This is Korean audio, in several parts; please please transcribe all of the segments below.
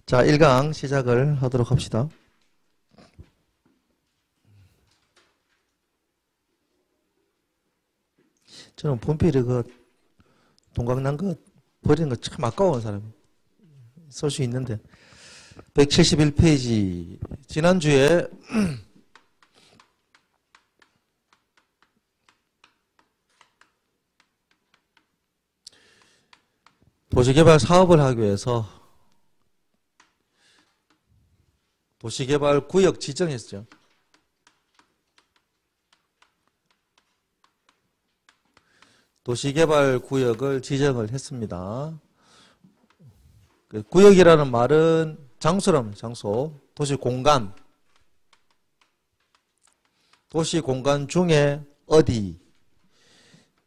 자, 1강 시작을 하도록 합시다. 저는 분필이 동강난 버리는 거 참 아까운 사람이 쓸 수 있는데 171페이지 지난주에 도시개발 사업을 하기 위해서 도시개발 구역 지정했죠. 도시개발 구역을 지정을 했습니다. 구역이라는 말은 장소라는 장소, 도시 공간 중에 어디.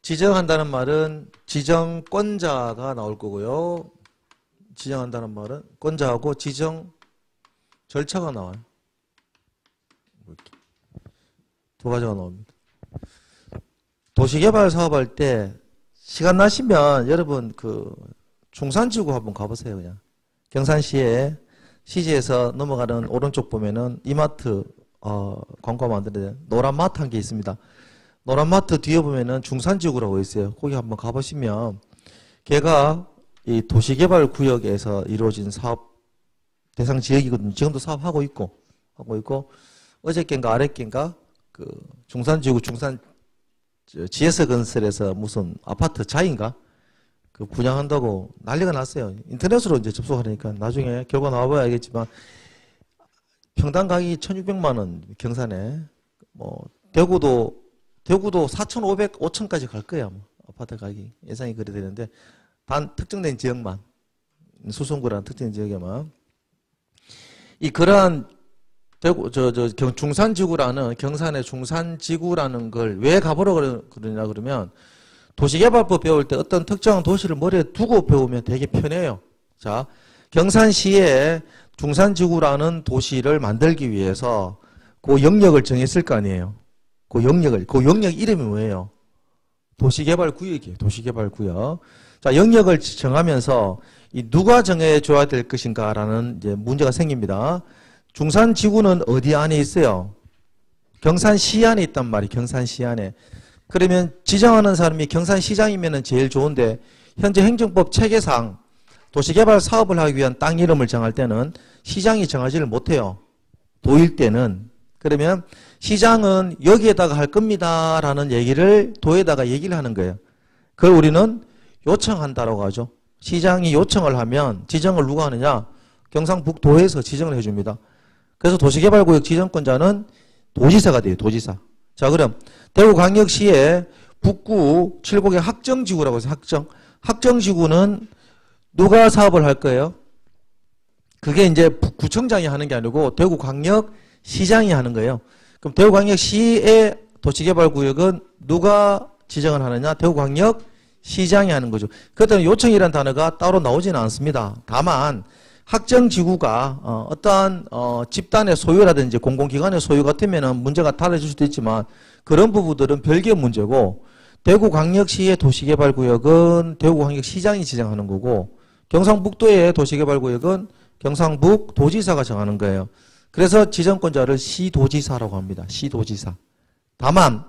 지정한다는 말은 지정권자가 나올 거고요. 지정한다는 말은 권자하고 지정 절차가 나와요. 이렇게 두 가지가 나옵니다. 도시개발 사업할 때 시간 나시면 여러분 중산지구 한번 가보세요. 그냥 경산시에 시지에서 넘어가는 오른쪽 보면은 이마트 광고 만드는데 노란 마트 한 개 있습니다. 노란 마트 뒤에 보면은 중산지구라고 있어요. 거기 한번 가보시면 걔가 이 도시개발 구역에서 이루어진 사업 대상 지역이거든요. 지금도 사업하고 있고 어저께인가 아랫께인가 중산지구 GS건설에서 무슨 아파트 자인가 분양한다고 난리가 났어요. 인터넷으로 이제 접속하니까 나중에 결과 나와봐야 알겠지만 평당 가격이 1,600만 원 경산에 대구도 4,500, 5,000까지 갈 거야. 아파트 가격이 예상이 그래 되는데 단 특정된 지역만 수성구라는 특정된 지역에만 그러한 대구 중산지구라는 경산의 중산지구라는 걸 왜 가보러 그러냐 그러면 도시개발법 배울 때 어떤 특정한 도시를 머리에 두고 배우면 되게 편해요. 자, 경산시에 중산지구라는 도시를 만들기 위해서 그 영역을 정했을 거 아니에요. 그 영역 이름이 뭐예요? 도시개발구역이에요. 도시개발구역. 자, 영역을 정하면서 누가 정해줘야 될 것인가라는 이제 문제가 생깁니다. 중산지구는 어디 안에 있어요? 경산시 안에 있단 말이에요. 경산시 안에. 그러면 지정하는 사람이 경산시장이면 제일 좋은데 현재 행정법 체계상 도시개발 사업을 하기 위한 땅 이름을 정할 때는 시장이 정하지를 못해요. 도일 때는. 그러면 시장은 여기에다가 할 겁니다 라는 얘기를 도에다가 얘기를 하는 거예요. 그걸 우리는 요청한다라고 하죠. 시장이 요청을 하면 지정을 누가 하느냐? 경상북도에서 지정을 해줍니다. 그래서 도시개발구역 지정권자는 도지사가 돼요. 도지사. 자, 그럼 대구광역시의 북구 7곡의 학정지구라고 해서 학정지구는 누가 사업을 할 거예요? 그게 이제 구청장이 하는 게 아니고 대구광역시장이 하는 거예요. 그럼 대구광역시의 도시개발구역은 누가 지정을 하느냐? 대구광역시장이 하는 거죠. 그렇다면 요청이라는 단어가 따로 나오지는 않습니다. 다만 학정지구가 어떠한 집단의 소유라든지 공공기관의 소유 같으면 문제가 달라질 수도 있지만 그런 부분들은 별개의 문제고 대구광역시의 도시개발구역은 대구광역시장이 지정하는 거고 경상북도의 도시개발구역은 경상북도지사가 정하는 거예요. 그래서 지정권자를 시도지사라고 합니다. 시도지사. 다만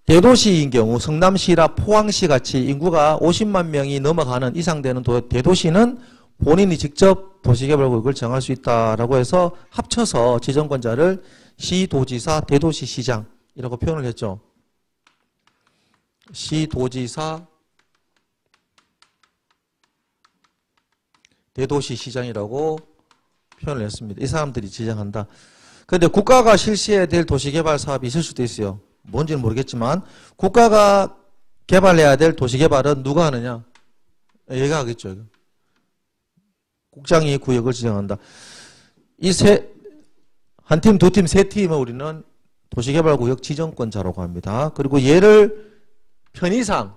대도시인 경우 성남시나 포항시 같이 인구가 50만 명이 넘어가는 이상 되는 대도시는 본인이 직접 도시개발구역을 정할 수 있다라고 해서 합쳐서 지정권자를 시도지사, 대도시시장이라고 표현을 했죠. 시도지사, 대도시시장이라고 표현을 했습니다. 이 사람들이 지정한다. 그런데 국가가 실시해야 될 도시개발 사업이 있을 수도 있어요. 뭔지는 모르겠지만 국가가 개발해야 될 도시개발은 누가 하느냐? 얘가 하겠죠. 국장이 구역을 지정한다. 한 팀, 두 팀, 세 팀을 우리는 도시개발구역 지정권자라고 합니다. 그리고 얘를 편의상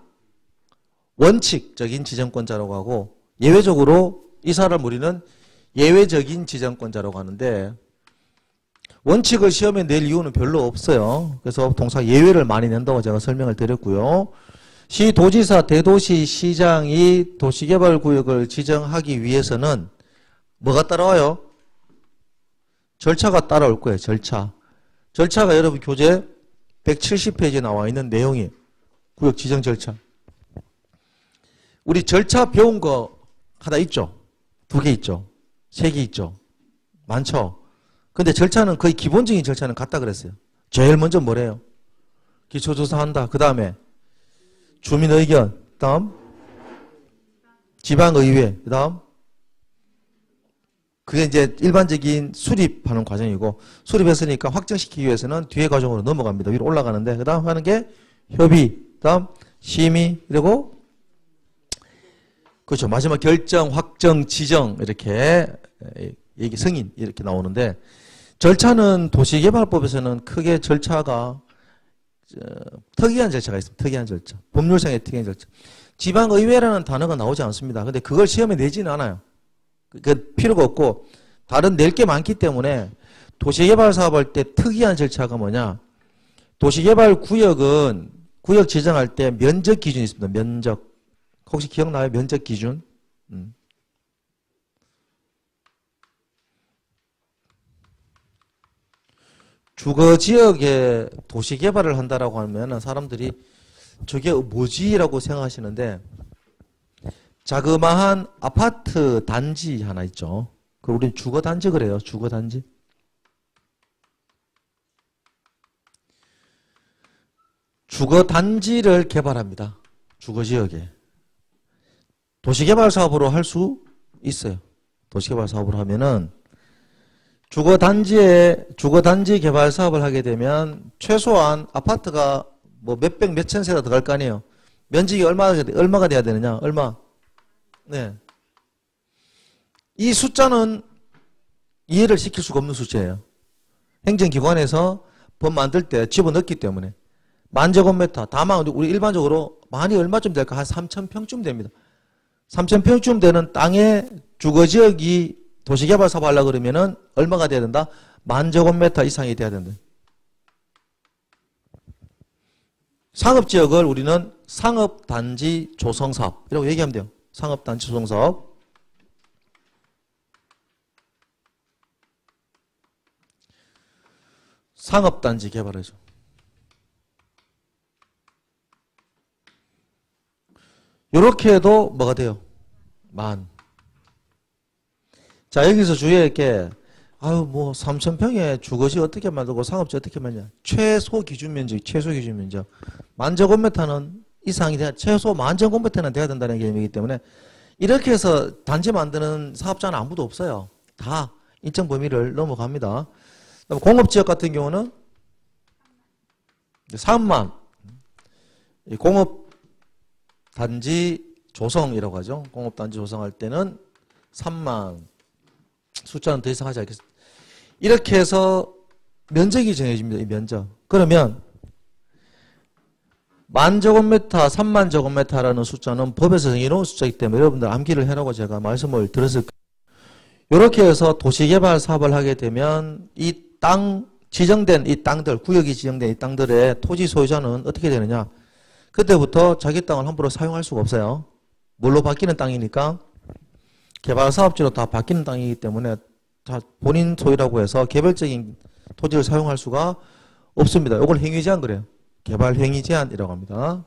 원칙적인 지정권자라고 하고 예외적으로 이 사람 우리는 예외적인 지정권자라고 하는데 원칙을 시험에 낼 이유는 별로 없어요. 그래서 통상 예외를 많이 낸다고 제가 설명을 드렸고요. 시도지사, 대도시시장이 도시개발구역을 지정하기 위해서는 뭐가 따라와요? 절차가 따라올 거예요. 절차가 여러분 교재 170페이지에 나와 있는 내용이 구역 지정 절차. 우리 절차 배운 거 하나 있죠? 2개 있죠? 3개 있죠? 많죠? 근데 절차는 거의 기본적인 절차는 같다 그랬어요. 제일 먼저 뭐래요? 기초조사한다. 그 다음에 주민의견. 그 다음 지방의회. 그 다음 그게 이제 일반적인 수립하는 과정이고, 수립했으니까 확정시키기 위해서는 뒤에 과정으로 넘어갑니다. 위로 올라가는데, 그 다음 하는 게 협의, 그 다음 심의, 그리고 그렇죠. 마지막 결정, 확정, 지정 이렇게 얘기 승인 이렇게 나오는데, 절차는 도시개발법에서는 크게 절차가 특이한 절차가 있습니다. 특이한 절차. 법률상의 특이한 절차. 지방의회라는 단어가 나오지 않습니다. 근데 그걸 시험에 내지는 않아요. 그 필요가 없고, 다른 낼 게 많기 때문에 도시개발 사업할 때 특이한 절차가 뭐냐? 도시개발 구역은 구역 지정할 때 면적 기준이 있습니다. 면적. 혹시 기억나요? 면적 기준? 주거 지역에 도시개발을 한다라고 하면 사람들이 저게 뭐지라고 생각하시는데, 자그마한 아파트 단지 하나 있죠. 그걸 우리는 주거단지 그래요. 주거단지. 주거단지를 개발합니다. 주거지역에. 도시개발 사업으로 할 수 있어요. 도시개발 사업으로 하면은 주거단지 개발 사업을 하게 되면 최소한 아파트가 뭐 몇백 몇천 세가 들어갈 거 아니에요. 면적이 얼마가 돼야 되느냐? 얼마? 네. 이 숫자는 이해를 시킬 수가 없는 숫자예요. 행정기관에서 법 만들 때 집어넣기 때문에. 만제곱미터, 다만 우리 일반적으로 많이 얼마쯤 될까? 한 3,000평쯤 됩니다. 3,000평쯤 되는 땅에 주거지역이 도시개발 사업 하려고 그러면은 얼마가 돼야 된다? 만제곱미터 이상이 돼야 된다. 상업지역을 우리는 상업단지 조성사업 이라고 얘기하면 돼요. 상업단지 조성사업. 상업단지 개발하죠. 이렇게 해도 뭐가 돼요? 만. 자, 여기서 주의할 게, 아유, 뭐, 3,000평에 주거지 어떻게 만들고 상업지 어떻게 만드냐. 최소 기준 면적, 최소 기준 면적. 만제곱미터는 이상이 돼야, 최소 만제곱미터는 돼야 된다는 개념이기 때문에, 이렇게 해서 단지 만드는 사업자는 아무도 없어요. 다 일정 범위를 넘어갑니다. 공업지역 같은 경우는 3만. 공업단지 조성이라고 하죠. 공업단지 조성할 때는 3만. 숫자는 더 이상 하지 않겠습니다. 이렇게 해서 면적이 정해집니다. 이 면적. 그러면 만제곱미터, 3만 제곱미터라는 숫자는 법에서 정해놓은 숫자이기 때문에 여러분들 암기를 해라고 제가 말씀을 드렸을 거예요. 이렇게 해서 도시개발 사업을 하게 되면 이 땅, 지정된 이 땅들, 구역이 지정된 이 땅들의 토지 소유자는 어떻게 되느냐. 그때부터 자기 땅을 함부로 사용할 수가 없어요. 뭘로 바뀌는 땅이니까 개발 사업지로 다 바뀌는 땅이기 때문에 다 본인 소유라고 해서 개별적인 토지를 사용할 수가 없습니다. 이걸 행위 제한 그래요. 개발 행위 제한이라고 합니다.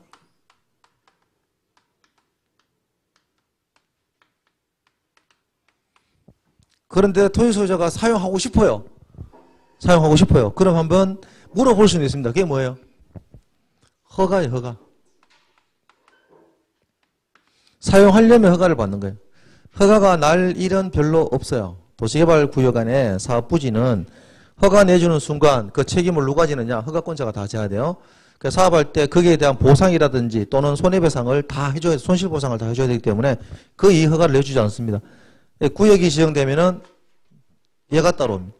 그런데 토지 소유자가 사용하고 싶어요. 사용하고 싶어요. 그럼 한번 물어볼 수는 있습니다. 그게 뭐예요? 허가예요, 허가. 사용하려면 허가를 받는 거예요. 허가가 날 일은 별로 없어요. 도시개발구역 안에 사업부지는 허가 내주는 순간 그 책임을 누가 지느냐? 허가권자가 다 져야 돼요. 그 사업할 때 거기에 대한 보상이라든지 또는 손해배상을 다 해줘야, 손실보상을 다 해줘야 되기 때문에 그 이 허가를 내주지 않습니다. 구역이 지정되면은 얘가 따라옵니다.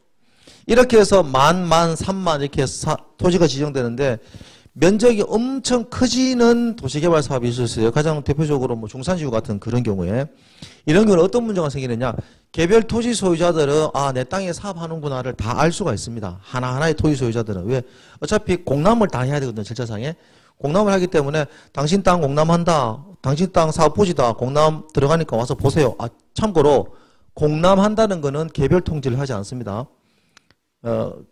이렇게 해서 만, 3만 이렇게 해서 토지가 지정되는데 면적이 엄청 커지는 도시개발 사업이 있었어요. 가장 대표적으로 뭐 중산지구 같은 그런 경우에. 이런 경우는 어떤 문제가 생기느냐. 개별 토지 소유자들은 아, 내 땅에 사업하는구나를 다 알 수가 있습니다. 하나하나의 토지 소유자들은. 왜? 어차피 공람을 다 해야 되거든요. 절차상에. 공람을 하기 때문에 당신 땅 공람한다. 당신 땅 사업 부지다. 공람 들어가니까 와서 보세요. 아, 참고로 공남한다는 거는 개별 통지를 하지 않습니다.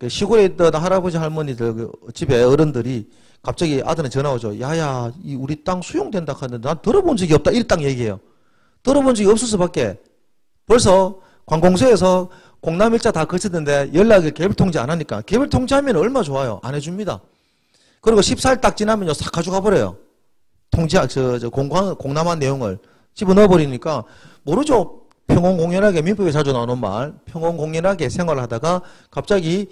시골에 있던 할아버지 할머니들 집에 어른들이 갑자기 아들한테 전화 오죠. 야야, 우리 땅 수용된다 하는데 난 들어본 적이 없다. 이 딱 얘기해요. 들어본 적이 없을 수밖에. 벌써 관공서에서 공남일자 다 거쳤는데 연락을 개별 통지 안 하니까 개별 통지하면 얼마 좋아요. 안 해줍니다. 그리고 14일 딱 지나면요 싹 가져가 버려요. 공남한 내용을 집어넣어 버리니까 모르죠. 평온공연하게 민법에 자주 나오는 말, 평온공연하게 생활을 하다가 갑자기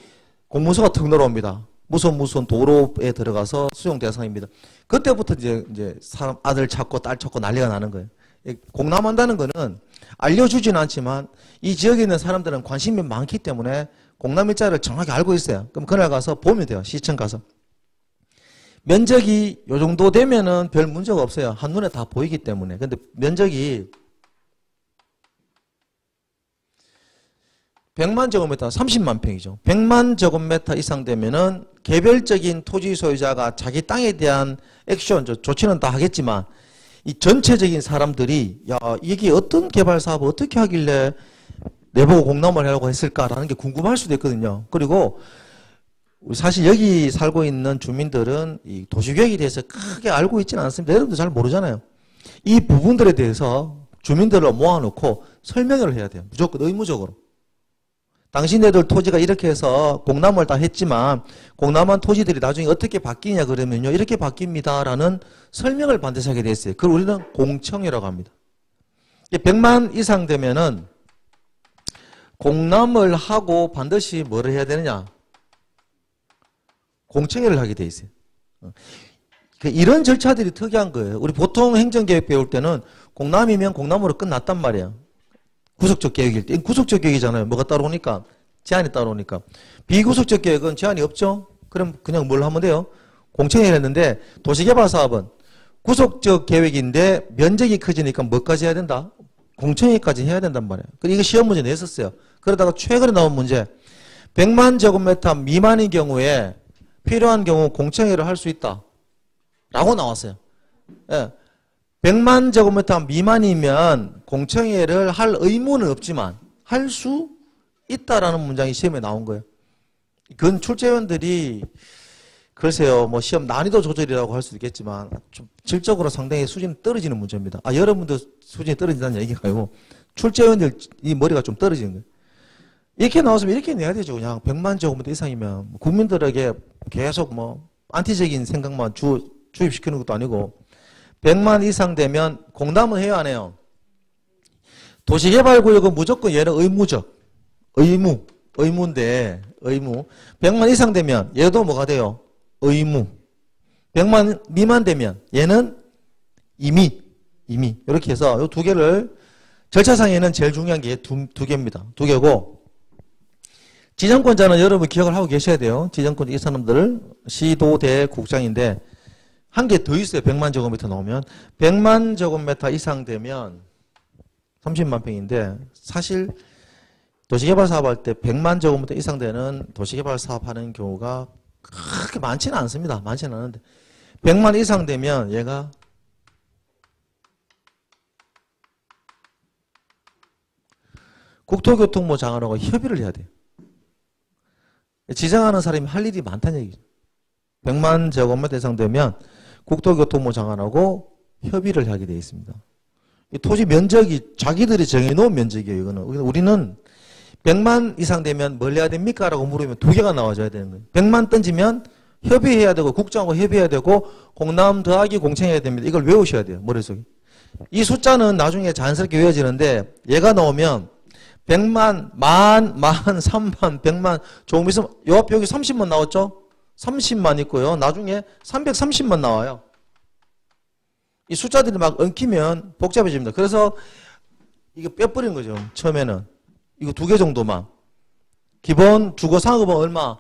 공문서가 턱 늘어옵니다. 무슨 도로에 들어가서 수용 대상입니다. 그때부터 이제 사람 아들 찾고 딸 찾고 난리가 나는 거예요. 공남한다는 거는 알려주지는 않지만 이 지역에 있는 사람들은 관심이 많기 때문에 공남일자를 정확히 알고 있어요. 그럼 그날 가서 보면 돼요. 시청 가서. 면적이 요 정도 되면은 별 문제가 없어요. 한눈에 다 보이기 때문에. 근데 면적이 100만 제곱미터, 30만 평이죠. 100만 제곱미터 이상 되면은 개별적인 토지 소유자가 자기 땅에 대한 액션, 조치는 다 하겠지만 이 전체적인 사람들이 야, 이게 어떤 개발 사업을 어떻게 하길래 내보고 공남을 하려고 했을까라는 게 궁금할 수도 있거든요. 그리고 사실 여기 살고 있는 주민들은 이 도시계획에 대해서 크게 알고 있지는 않습니다. 여러분도 잘 모르잖아요. 이 부분들에 대해서 주민들을 모아놓고 설명을 해야 돼요. 무조건 의무적으로. 당신네들 토지가 이렇게 해서 공남을 다 했지만 공남한 토지들이 나중에 어떻게 바뀌냐 그러면요. 이렇게 바뀝니다라는 설명을 반드시 하게 돼 있어요. 그걸 우리는 공청회라고 합니다. 100만 이상 되면은 공남을 하고 반드시 뭐를 해야 되느냐? 공청회를 하게 돼 있어요. 이런 절차들이 특이한 거예요. 우리 보통 행정계획 배울 때는 공남이면 공남으로 끝났단 말이에요. 구속적 계획일 때. 구속적 계획이잖아요. 뭐가 따라오니까? 제한이 따라오니까. 비구속적 계획은 제한이 없죠? 그럼 그냥 뭘 하면 돼요? 공청회를 했는데 도시개발 사업은 구속적 계획인데 면적이 커지니까 뭐까지 해야 된다? 공청회까지 해야 된단 말이에요. 이거 시험 문제 냈었어요. 그러다가 최근에 나온 문제. 100만 제곱미터 미만인 경우에 필요한 경우 공청회를 할 수 있다. 라고 나왔어요. 예. 100만 제곱미터 미만이면 공청회를 할 의무는 없지만 할 수 있다라는 문장이 시험에 나온 거예요. 그건 출제위원들이 글쎄요, 뭐 시험 난이도 조절이라고 할 수도 있겠지만 좀 질적으로 상당히 수준이 떨어지는 문제입니다. 여러분도 수준이 떨어진다는 얘기가 아니고 출제위원들 이 머리가 좀 떨어지는 거예요. 이렇게 나왔으면 이렇게 내야 되죠. 그냥 100만 제곱미터 이상이면 국민들에게 계속 뭐 안티적인 생각만 주입시키는 것도 아니고 100만 이상 되면 공담은 해요, 안 해요? 도시개발구역은 무조건 얘는 의무인데, 의무. 100만 이상 되면 얘도 뭐가 돼요? 의무. 100만 미만 되면 얘는 임의. 이렇게 해서 이 두 개를 절차상에는 제일 중요한 게 두 개입니다. 두 개고 지정권자는 여러분 기억을 하고 계셔야 돼요. 지정권 이 사람들 시도대 국장인데 한 개 더 있어요. 100만 제곱미터 나오면. 100만 제곱미터 이상 되면 30만 평인데 사실 도시개발 사업할 때 100만 제곱미터 이상 되는 도시개발 사업하는 경우가 그렇게 많지는 않습니다. 많지는 않은데 100만 이상 되면 얘가 국토교통부 장관하고 협의를 해야 돼요. 지정하는 사람이 할 일이 많다는 얘기죠. 100만 제곱미터 이상 되면 국토교통부 장관하고 협의를 하게 되어 있습니다. 이 토지 면적이 자기들이 정해놓은 면적이에요. 이거는 우리는 100만 이상 되면 뭘 해야 됩니까? 라고 물으면 두 개가 나와줘야 되는 거예요. 100만 던지면 협의해야 되고 국장하고 협의해야 되고 공남 더하기 공청해야 됩니다. 이걸 외우셔야 돼요. 머릿속에. 이 숫자는 나중에 자연스럽게 외워지는데 얘가 나오면 100만, 만, 3만, 100만 조금 있으면 요 앞에 여기 30만 나왔죠? 30만 있고요. 나중에 330만 나와요. 이 숫자들이 막 엉키면 복잡해집니다. 그래서 이거 빼버린 거죠. 처음에는. 이거 두 개 정도만. 기본 주거상업은 얼마?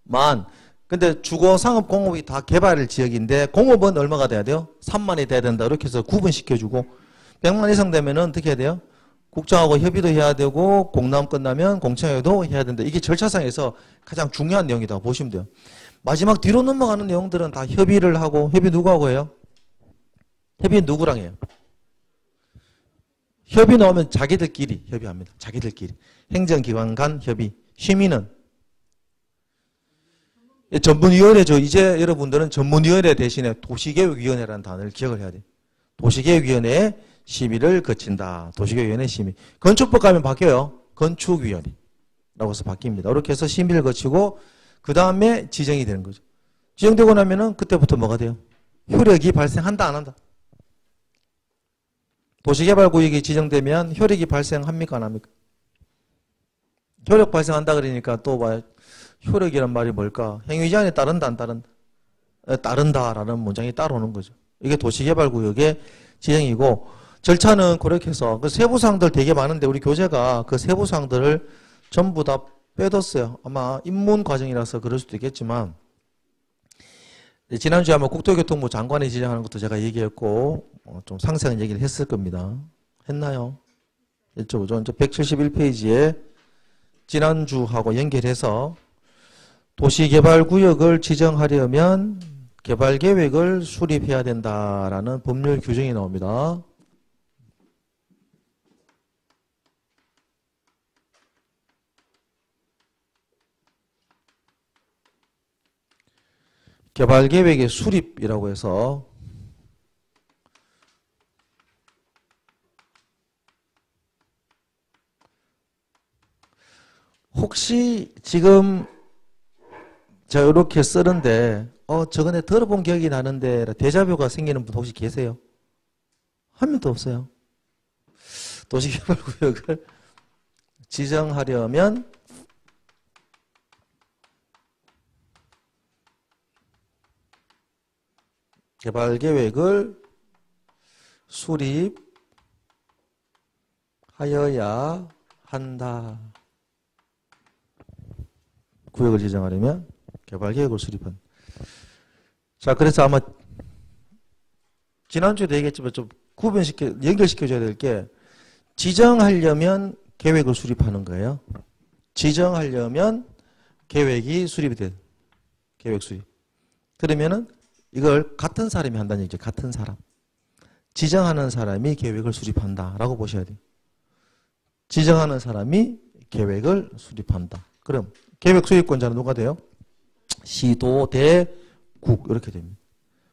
만. 근데 주거상업공업이 다 개발 지역인데 공업은 얼마가 돼야 돼요? 3만이 돼야 된다. 이렇게 해서 구분시켜주고 100만 이상 되면은 어떻게 해야 돼요? 국장하고 협의도 해야 되고 공남 끝나면 공청회도 해야 된다. 이게 절차상에서 가장 중요한 내용이다 보시면 돼요. 마지막 뒤로 넘어가는 내용들은 다 협의를 하고 협의 누구하고 해요? 협의 누구랑 해요? 협의 나오면 자기들끼리 협의합니다. 자기들끼리. 행정기관 간 협의. 심의는 전문위원회죠. 이제 여러분들은 전문위원회 대신에 도시계획위원회라는 단어를 기억을 해야 돼요. 도시계획위원회에 심의를 거친다. 도시계획위원회 심의. 건축법 가면 바뀌어요. 건축위원회라고 해서 바뀝니다. 이렇게 해서 심의를 거치고 그 다음에 지정이 되는 거죠. 지정되고 나면은 그때부터 뭐가 돼요? 효력이 발생한다 안 한다? 도시개발구역이 지정되면 효력이 발생합니까 안 합니까? 효력 발생한다 그러니까 또 뭐 효력이란 말이 뭘까? 행위제한에 따른다 안 따른다? 따른다라는 문장이 따라오는 거죠. 이게 도시개발구역의 지정이고 절차는 그렇게 해서 그 세부사항들 되게 많은데 우리 교재가 그 세부사항들을 전부 다 빼뒀어요. 아마 입문 과정이라서 그럴 수도 있겠지만 지난주에 아마 국토교통부 장관이 지정하는 것도 제가 얘기했고 좀 상세한 얘기를 했을 겁니다. 했나요? 여쭤보죠. 171페이지에 지난주하고 연결해서 도시개발구역을 지정하려면 개발계획을 수립해야 된다라는 법률 규정이 나옵니다. 개발계획의 수립이라고 해서 혹시 지금 자 이렇게 쓰는데 저번에 들어본 기억이 나는데 데자뷰가 생기는 분 혹시 계세요? 한 명도 없어요. 도시개발구역을 지정하려면 개발계획을 수립하여야 한다. 구역을 지정하려면 개발계획을 수립한. 자, 그래서 아마 지난주에도 얘기했지만 좀 연결시켜줘야 될 게 지정하려면 계획을 수립하는 거예요. 지정하려면 계획이 수립이 돼. 계획 수립. 그러면은 이걸 같은 사람이 한다는 얘기죠. 같은 사람. 지정하는 사람이 계획을 수립한다라고 보셔야 돼요. 지정하는 사람이 계획을 수립한다. 그럼 계획 수립권자는 누가 돼요? 시도, 대, 국 이렇게 됩니다.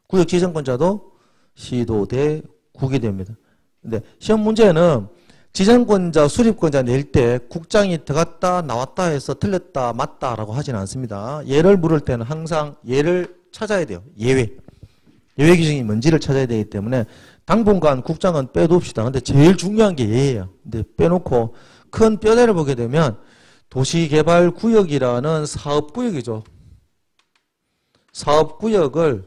구역 지정권자도 시도, 대, 국이 됩니다. 근데 시험 문제는 지정권자, 수립권자 낼 때 국장이 들어갔다 나왔다 해서 틀렸다 맞다라고 하지는 않습니다. 예를 물을 때는 항상 예를 찾아야 돼요. 예외. 예외 규정이 뭔지를 찾아야 되기 때문에 당분간 국장은 빼둡시다. 근데 제일 중요한 게 예예요. 근데 빼놓고 큰 뼈대를 보게 되면 도시개발구역이라는 사업구역이죠. 사업구역을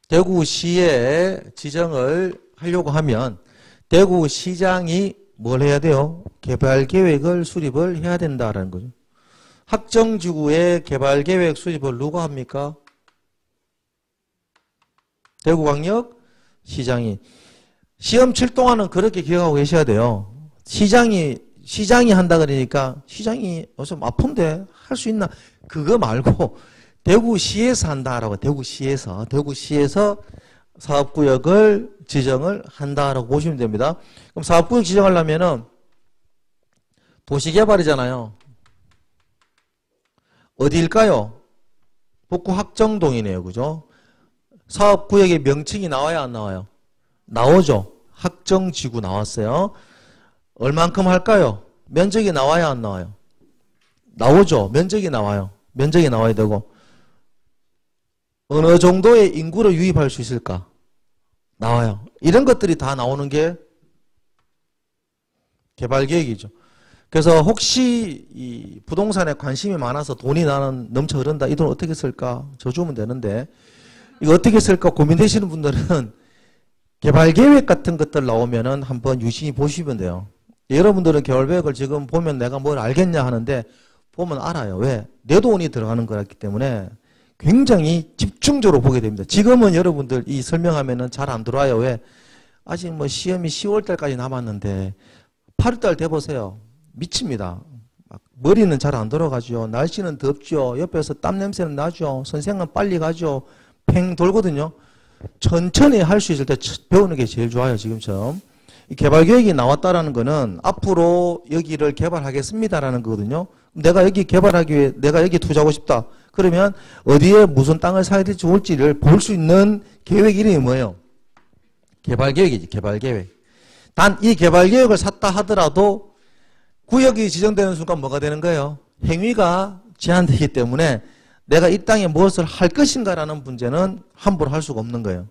대구시에 지정을 하려고 하면 대구시장이 뭘 해야 돼요? 개발계획을 수립을 해야 된다라는 거죠. 확정지구의 개발계획 수립을 누가 합니까? 대구광역 시장이. 시험 칠 동안은 그렇게 기억하고 계셔야 돼요. 시장이 한다 그러니까 시장이 좀 아픈데 할 수 있나? 그거 말고 대구시에서 한다라고. 대구시에서 사업구역을 지정을 한다라고 보시면 됩니다. 그럼 사업구역 지정하려면은 도시개발이잖아요. 어디일까요? 북구 학정동이네요. 그죠? 사업구역의 명칭이 나와야 안 나와요? 나오죠. 학정지구 나왔어요. 얼만큼 할까요? 면적이 나와야 안 나와요? 나오죠. 면적이 나와요. 면적이 나와야 되고 어느 정도의 인구를 유입할 수 있을까? 나와요. 이런 것들이 다 나오는 게 개발계획이죠. 그래서 혹시 이 부동산에 관심이 많아서 돈이 나는 넘쳐 흐른다. 이 돈 어떻게 쓸까? 저 주면 되는데 이거 어떻게 쓸까 고민되시는 분들은 개발계획 같은 것들 나오면은 한번 유심히 보시면 돼요. 여러분들은 개발계획을 지금 보면 내가 뭘 알겠냐 하는데 보면 알아요. 왜? 내 돈이 들어가는 거였기 때문에 굉장히 집중적으로 보게 됩니다. 지금은 여러분들 이 설명하면은 잘 안 들어와요. 왜? 아직 뭐 시험이 10월 달까지 남았는데 8월 달 돼보세요. 미칩니다. 머리는 잘 안 돌아가죠. 날씨는 덥죠. 옆에서 땀 냄새는 나죠. 선생은 빨리 가죠. 팽 돌거든요. 천천히 할 수 있을 때 배우는 게 제일 좋아요. 지금처럼. 이 개발계획이 나왔다라는 거는 앞으로 여기를 개발하겠습니다라는 거거든요. 내가 여기 개발하기 위해 내가 여기 투자하고 싶다. 그러면 어디에 무슨 땅을 사야 될지 좋을지를 볼 수 있는 계획 이름이 뭐예요? 개발계획이지, 개발계획. 단 이 개발계획을 샀다 하더라도 구역이 지정되는 순간 뭐가 되는 거예요? 행위가 제한되기 때문에 내가 이 땅에 무엇을 할 것인가라는 문제는 함부로 할 수가 없는 거예요.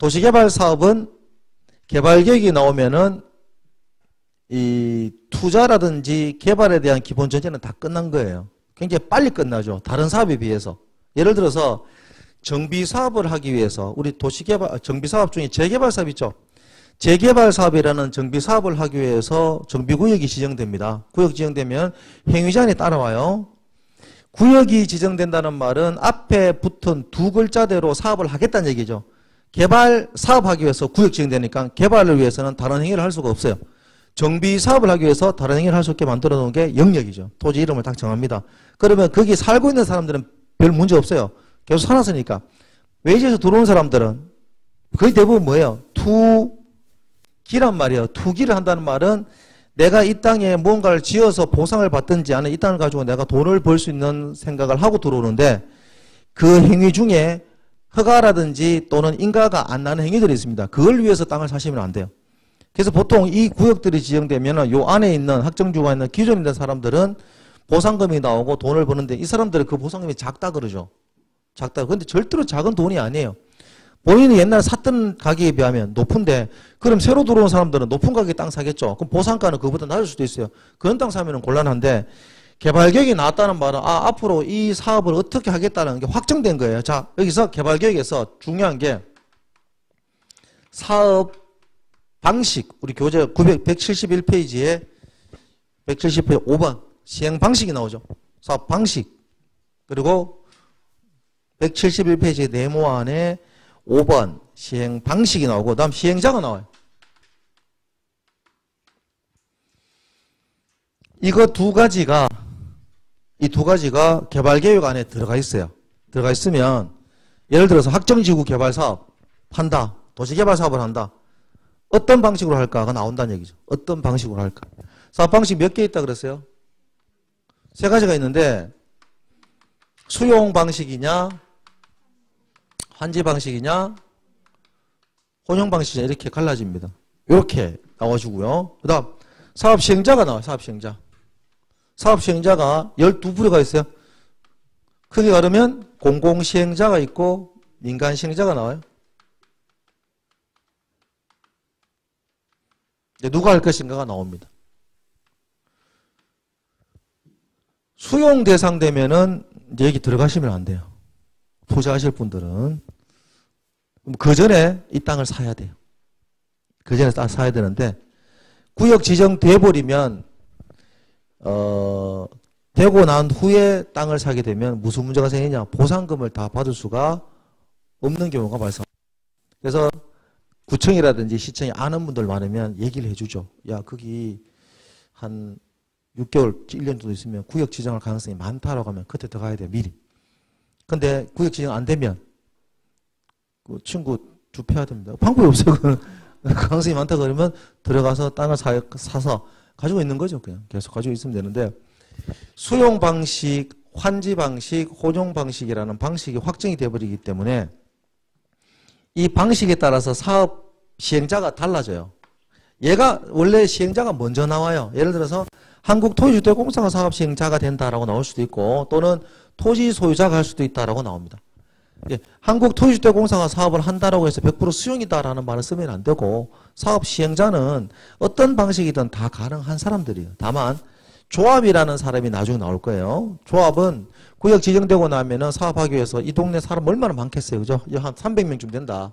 도시개발 사업은 개발계획이 나오면은 이 투자라든지 개발에 대한 기본 전제는 다 끝난 거예요. 굉장히 빨리 끝나죠. 다른 사업에 비해서. 예를 들어서 정비사업을 하기 위해서 우리 도시개발, 정비사업 중에 재개발 사업 있죠. 재개발 사업이라는 정비사업을 하기 위해서 정비구역이 지정됩니다. 구역 지정되면 행위제한이 따라와요. 구역이 지정된다는 말은 앞에 붙은 두 글자대로 사업을 하겠다는 얘기죠. 개발 사업하기 위해서 구역 지정되니까 개발을 위해서는 다른 행위를 할 수가 없어요. 정비 사업을 하기 위해서 다른 행위를 할 수 없게 만들어 놓은 게 영역이죠. 토지 이름을 딱 정합니다. 그러면 거기 살고 있는 사람들은 별 문제 없어요. 계속 살았으니까. 외지에서 들어온 사람들은 거의 대부분 뭐예요? 투기란 말이에요. 투기를 한다는 말은 내가 이 땅에 무언가를 지어서 보상을 받든지 아니면 이 땅을 가지고 내가 돈을 벌 수 있는 생각을 하고 들어오는데 그 행위 중에 허가라든지 또는 인가가 안 나는 행위들이 있습니다. 그걸 위해서 땅을 사시면 안 돼요. 그래서 보통 이 구역들이 지정되면 요 안에 있는 확정주가 있는 기존에 있는 사람들은 보상금이 나오고 돈을 버는데 이 사람들은 그 보상금이 작다 그러죠. 작다. 근데 절대로 작은 돈이 아니에요. 본인이 옛날에 샀던 가격에 비하면 높은데 그럼 새로 들어온 사람들은 높은 가격에 땅 사겠죠. 그럼 보상가는 그거보다 낮을 수도 있어요. 그런 땅 사면 곤란한데 개발계획이 나왔다는 말은 앞으로 이 사업을 어떻게 하겠다는 게 확정된 거예요. 자, 여기서 개발계획에서 중요한 게 사업 방식, 우리 교재 171페이지에 170페이지 5번 시행 방식이 나오죠. 사업 방식. 그리고 171페이지 네모안에 5번 시행 방식이 나오고 그다음 시행자가 나와요. 이거 이 두 가지가 개발계획 안에 들어가 있어요. 들어가 있으면 예를 들어서 확정지구 개발사업 한다. 도시개발사업을 한다. 어떤 방식으로 할까가 나온다는 얘기죠. 어떤 방식으로 할까. 사업 방식 몇 개 있다 그랬어요? 세 가지가 있는데 수용 방식이냐 환지 방식이냐 혼용 방식이냐 이렇게 갈라집니다. 이렇게 나와주고요. 그 다음 사업 시행자가 나와요. 사업 시행자. 사업 시행자가 12부류가 있어요. 크게 가르면 공공시행자가 있고 민간시행자가 나와요. 누가 할 것인가가 나옵니다. 수용 대상 되면은 이제 여기 들어가시면 안 돼요. 투자하실 분들은. 그 전에 이 땅을 사야 돼요. 그 전에 땅 사야 되는데 구역 지정돼 버리면 되고 난 후에 땅을 사게 되면 무슨 문제가 생기냐. 보상금을 다 받을 수가 없는 경우가 발생합니다. 그래서 구청이라든지 시청이 아는 분들 많으면 얘기를 해주죠. 야, 거기 한 6개월, 1년 정도 있으면 구역 지정할 가능성이 많다라고 하면 그때 들어가야 돼요. 미리. 근데 구역 지정 안 되면 그 친구 주폐해야 됩니다. 방법이 없어요. 가능성이 많다 그러면 들어가서 땅을 사서 가지고 있는 거죠. 그냥 계속 가지고 있으면 되는데 수용 방식, 환지 방식, 혼용 방식이라는 방식이 확정이 되어버리기 때문에 이 방식에 따라서 사업 시행자가 달라져요. 얘가 원래 시행자가 먼저 나와요. 예를 들어서 한국토지주택공사가 사업 시행자가 된다라고 나올 수도 있고 또는 토지 소유자가 할 수도 있다라고 나옵니다. 한국토지주택공사가 사업을 한다라고 해서 100% 수용이다라는 말을 쓰면 안 되고 사업 시행자는 어떤 방식이든 다 가능한 사람들이에요. 다만 조합이라는 사람이 나중에 나올 거예요. 조합은 구역 지정되고 나면은 사업하기 위해서 이 동네 사람 얼마나 많겠어요. 그죠? 한 300명쯤 된다.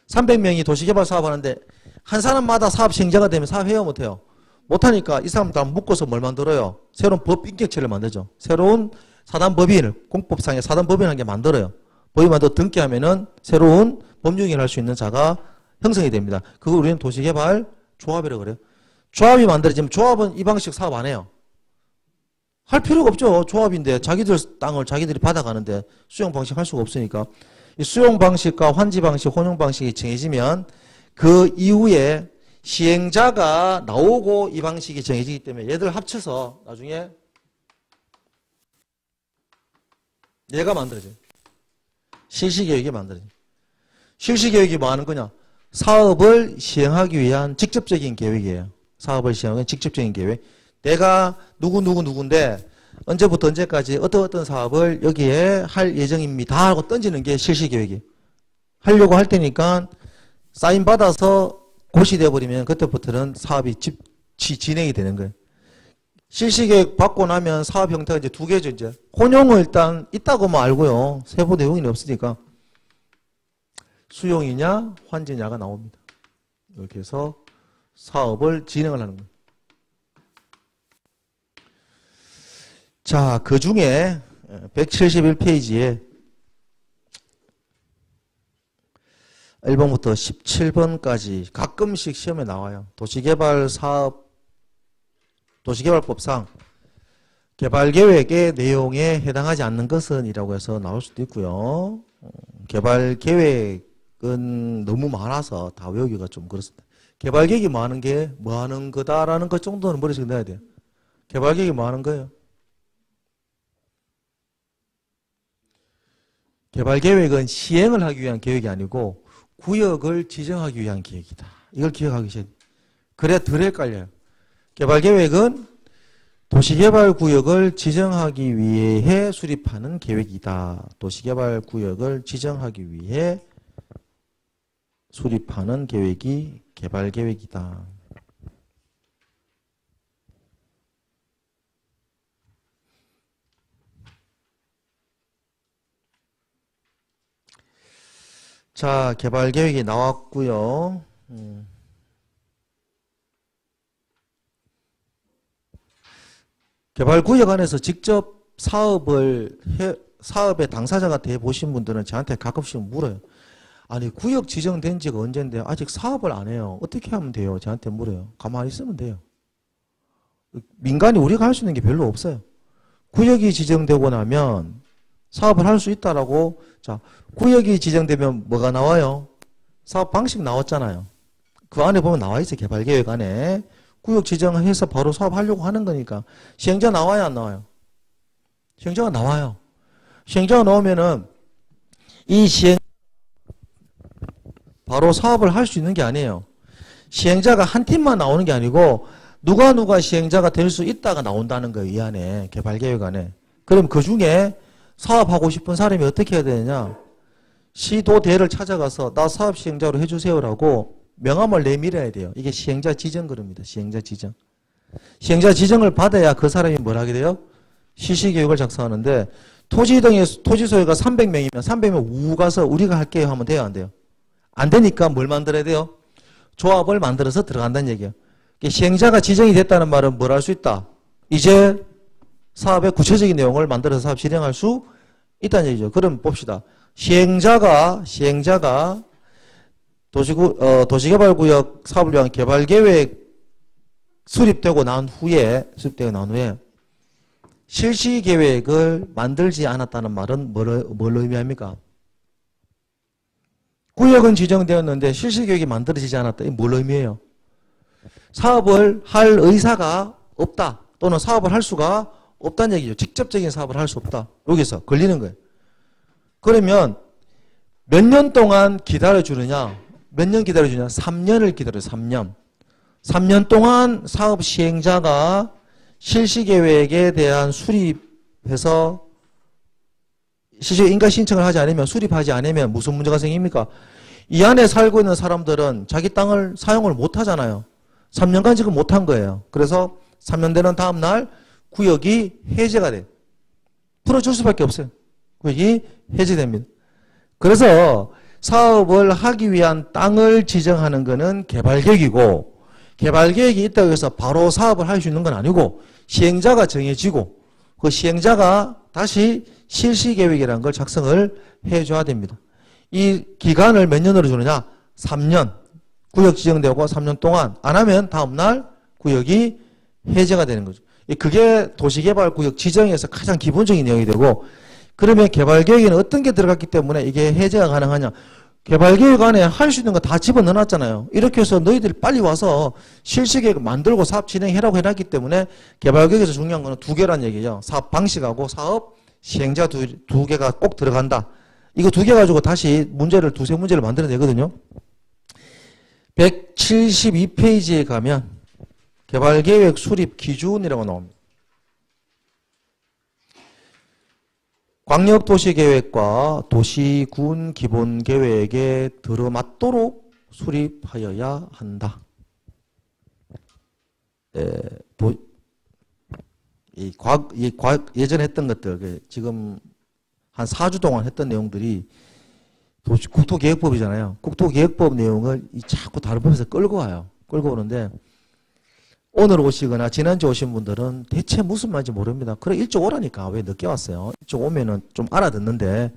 300명이 도시개발 사업하는데 한 사람마다 사업 시행자가 되면 사업해요? 못해요? 못하니까 이 사람 다 묶어서 뭘 만들어요? 새로운 법 인격체를 만들죠. 새로운 사단법인을 공법상의 사단법인을 게 만들어요. 법인 만들어 등기하면은 새로운 법률행위를 할 수 있는 자가 형성이 됩니다. 그걸 우리는 도시개발 조합이라고 그래요. 조합이 만들어지면 조합은 이 방식 사업 안 해요. 할 필요가 없죠. 조합인데 자기들 땅을 자기들이 받아가는데 수용 방식 할 수가 없으니까 이 수용 방식과 환지 방식, 혼용 방식이 정해지면 그 이후에 시행자가 나오고 이 방식이 정해지기 때문에 얘들 합쳐서 나중에 얘가 만들어져요. 실시계획이 만들어져요. 실시계획이 뭐 하는 거냐? 사업을 시행하기 위한 직접적인 계획이에요. 사업을 시행하는 직접적인 계획. 내가 누군데 언제부터 언제까지 어떤 사업을 여기에 할 예정입니다 하고 던지는 게 실시계획이에요. 하려고 할 테니까 사인 받아서 고시되어 버리면 그때부터는 사업이 진행이 되는 거예요. 실시계획 받고 나면 사업 형태가 이제 두 개죠. 이제 혼용은 일단 있다고만 알고요. 세부 내용이 없으니까 수용이냐 환지냐가 나옵니다. 이렇게 해서 사업을 진행을 하는 거예요. 자, 그 중에 171페이지에 1번부터 17번까지 가끔씩 시험에 나와요. 도시개발법상 개발계획의 내용에 해당하지 않는 것은 이라고 해서 나올 수도 있고요. 개발계획은 너무 많아서 다 외우기가 좀 그렇습니다. 개발계획이 뭐 하는 게 뭐 하는 거다라는 것 정도는 머릿속에 넣어야 돼요. 개발계획이 뭐 하는 거예요? 개발계획은 시행을 하기 위한 계획이 아니고 구역을 지정하기 위한 계획이다. 이걸 기억하기 싫어요. 그래야 덜 헷갈려요. 개발계획은 도시개발구역을 지정하기 위해 수립하는 계획이다. 도시개발구역을 지정하기 위해 수립하는 계획이 개발계획이다. 자, 개발계획이 나왔고요. 개발구역 안에서 직접 사업의 당사자가 돼 보신 분들은 저한테 가끔씩 물어요. 아니, 구역 지정된 지가 언젠데 아직 사업을 안 해요. 어떻게 하면 돼요? 저한테 물어요. 가만히 있으면 돼요. 민간이 우리가 할 수 있는 게 별로 없어요. 구역이 지정되고 나면 사업을 할 수 있다라고. 자, 구역이 지정되면 뭐가 나와요? 사업 방식 나왔잖아요. 그 안에 보면 나와 있어요. 개발계획 안에. 구역 지정해서 바로 사업하려고 하는 거니까. 시행자 나와요, 안 나와요? 시행자가 나와요. 시행자가 나오면은 이 바로 사업을 할 수 있는 게 아니에요. 시행자가 한 팀만 나오는 게 아니고 누가 시행자가 될 수 있다가 나온다는 거예요. 이 안에. 개발계획 안에. 그럼 그 중에 사업하고 싶은 사람이 어떻게 해야 되느냐? 시도대를 찾아가서 나 사업 시행자로 해주세요라고 명함을 내밀어야 돼요. 이게 시행자 지정 그럽니다. 시행자 지정. 시행자 지정을 받아야 그 사람이 뭘 하게 돼요? 실시계획을 작성하는데 토지 소유가 300명이면 300명 우 가서 우리가 할게요 하면 돼요, 안 돼요? 안 되니까 뭘 만들어야 돼요? 조합을 만들어서 들어간다는 얘기예요. 시행자가 지정이 됐다는 말은 뭘 할 수 있다? 이제 사업의 구체적인 내용을 만들어서 사업 진행할 수 있다는 얘기죠. 그럼 봅시다. 시행자가 도시개발구역 사업을 위한 개발계획 수립되고 난 후에 실시계획을 만들지 않았다는 말은 뭘 의미합니까? 구역은 지정되었는데 실시계획이 만들어지지 않았다. 이게 뭘 의미해요? 사업을 할 의사가 없다. 또는 사업을 할 수가 없다는 얘기죠. 직접적인 사업을 할 수 없다. 여기서 걸리는 거예요. 그러면 몇 년 동안 기다려주느냐? 몇 년 기다려주냐? 3년을 기다려요. 3년. 3년 동안 사업 시행자가 실시계획에 대한 수립해서 인가 신청을 하지 않으면 수립하지 않으면 무슨 문제가 생깁니까? 이 안에 살고 있는 사람들은 자기 땅을 사용을 못 하잖아요. 3년간 지금 못 한 거예요. 그래서 3년 되는 다음 날 구역이 해제가 돼요. 풀어줄 수밖에 없어요. 구역이 해제됩니다. 그래서 사업을 하기 위한 땅을 지정하는 것은 개발계획이고 개발계획이 있다고 해서 바로 사업을 할 수 있는 건 아니고 시행자가 정해지고 그 시행자가 다시 실시계획이라는 걸 작성을 해줘야 됩니다. 이 기간을 몇 년으로 주느냐? 3년. 구역 지정되고 3년 동안 안 하면 다음날 구역이 해제가 되는 거죠. 그게 도시개발구역 지정에서 가장 기본적인 내용이 되고 그러면 개발계획에는 어떤 게 들어갔기 때문에 이게 해제가 가능하냐? 개발계획 안에 할 수 있는 거 다 집어넣어놨잖아요. 이렇게 해서 너희들이 빨리 와서 실시계획 만들고 사업 진행해라고 해놨기 때문에 개발계획에서 중요한 거는 두 개란 얘기죠. 사업 방식하고 사업 시행자 두 개가 꼭 들어간다. 이거 두 개 가지고 다시 문제를 두세 문제를 만들어내거든요. 172페이지에 가면 개발계획 수립 기준이라고 나옵니다. 광역도시계획과 도시군 기본계획에 들어맞도록 수립하여야 한다. 예전에 했던 것들, 지금 한 4주 동안 했던 내용들이 국토계획법이잖아요. 국토계획법 내용을 자꾸 다른 법에서 끌고 와요. 끌고 오는데 오늘 오시거나 지난주 오신 분들은 대체 무슨 말인지 모릅니다. 그래 일찍 오라니까 왜 늦게 왔어요? 일찍 오면은 좀 알아듣는데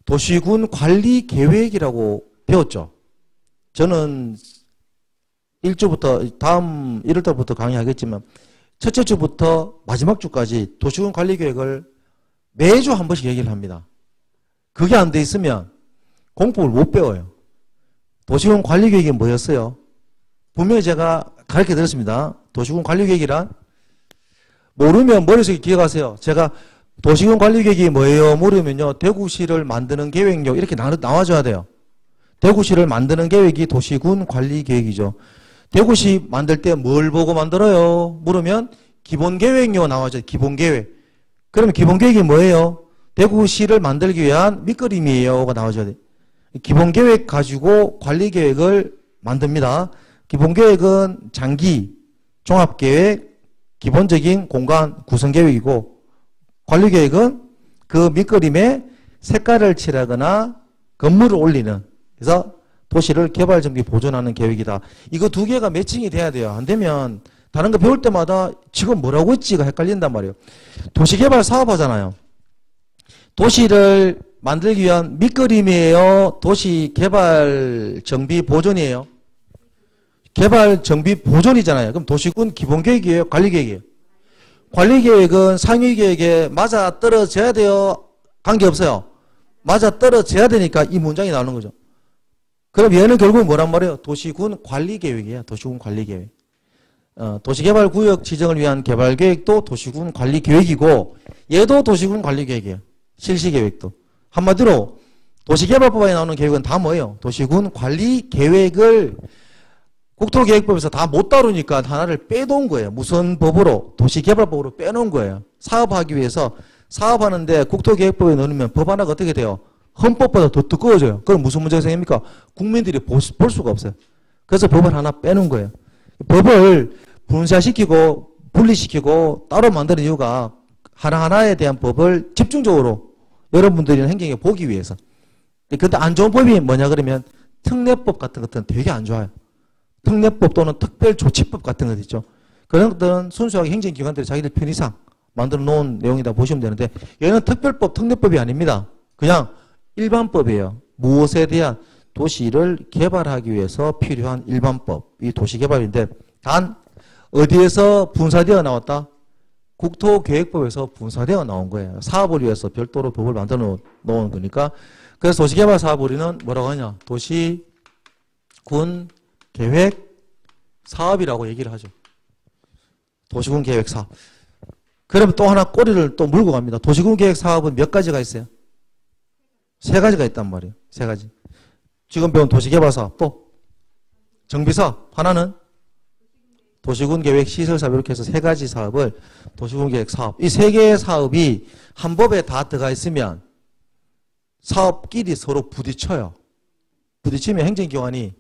도시군 관리 계획이라고 배웠죠. 저는 1주부터 다음 1월달부터 강의하겠지만 첫째 주부터 마지막 주까지 도시군 관리 계획을 매주 한 번씩 얘기를 합니다. 그게 안 돼 있으면 공법을 못 배워요. 도시군 관리 계획이 뭐였어요? 분명히 제가 가르쳐 드렸습니다. 도시군 관리계획이란 모르면 머릿속에 기억하세요. 제가 도시군 관리계획이 뭐예요? 물으면요. 대구시를 만드는 계획력 이렇게 나와줘야 돼요. 대구시를 만드는 계획이 도시군 관리계획이죠. 대구시 만들 때 뭘 보고 만들어요? 물으면 기본계획력 나와줘요. 기본계획. 그러면 기본계획이 뭐예요? 대구시를 만들기 위한 밑그림이에요가 나와줘야 돼요. 기본계획 가지고 관리계획을 만듭니다. 기본계획은 장기, 종합계획, 기본적인 공간 구성계획이고 관리계획은 그 밑그림에 색깔을 칠하거나 건물을 올리는 그래서 도시를 개발정비 보존하는 계획이다. 이거 두 개가 매칭이 돼야 돼요. 안 되면 다른 거 배울 때마다 지금 뭐라고 했지가 헷갈린단 말이에요. 도시개발 사업하잖아요. 도시를 만들기 위한 밑그림이에요? 도시개발정비 보존이에요? 개발 정비 보존이잖아요. 그럼 도시군 기본계획이에요? 관리계획이에요? 관리계획은 상위계획에 맞아 떨어져야 돼요? 관계없어요. 맞아 떨어져야 되니까 이 문장이 나오는 거죠. 그럼 얘는 결국 뭐란 말이에요? 도시군 관리계획이에요. 도시군 관리계획. 도시개발구역 지정을 위한 개발계획도 도시군 관리계획이고 얘도 도시군 관리계획이에요. 실시계획도. 한마디로 도시개발법에 나오는 계획은 다 뭐예요? 도시군 관리계획을 국토계획법에서 다 못 다루니까 하나를 빼놓은 거예요. 무슨 법으로? 도시개발법으로 빼놓은 거예요. 사업하기 위해서 사업하는데 국토계획법에 넣으면 법 하나가 어떻게 돼요? 헌법보다 더 두꺼워져요. 그럼 무슨 문제가 생깁니까? 국민들이 볼 수가 없어요. 그래서 법을 하나 빼놓은 거예요. 법을 분사시키고 분리시키고 따로 만드는 이유가 하나하나에 대한 법을 집중적으로 여러분들이 행정에 보기 위해서. 근데 안 좋은 법이 뭐냐 그러면 특례법 같은 것들은 되게 안 좋아요. 특례법 또는 특별조치법 같은 것 있죠. 그런 것들은 순수하게 행정기관들이 자기들 편의상 만들어 놓은 내용이다 보시면 되는데 얘는 특별법, 특례법이 아닙니다. 그냥 일반법이에요. 무엇에 대한 도시를 개발하기 위해서 필요한 일반법. 이 도시개발인데 단 어디에서 분사되어 나왔다? 국토계획법에서 분사되어 나온 거예요. 사업을 위해서 별도로 법을 만들어 놓은 거니까 그래서 도시개발 사업을 우리는 뭐라고 하냐? 도시군 계획 사업이라고 얘기를 하죠. 도시군 계획 사업. 그러면 또 하나 꼬리를 또 물고 갑니다. 도시군 계획 사업은 몇 가지가 있어요? 세 가지가 있단 말이에요. 세 가지. 지금 배운 도시개발 사업 또 정비사업 하나는 도시군 계획 시설 사업 이렇게 해서 세 가지 사업을 도시군 계획 사업. 이 세 개의 사업이 한 법에 다 들어가 있으면 사업끼리 서로 부딪혀요. 부딪히면 행정기관이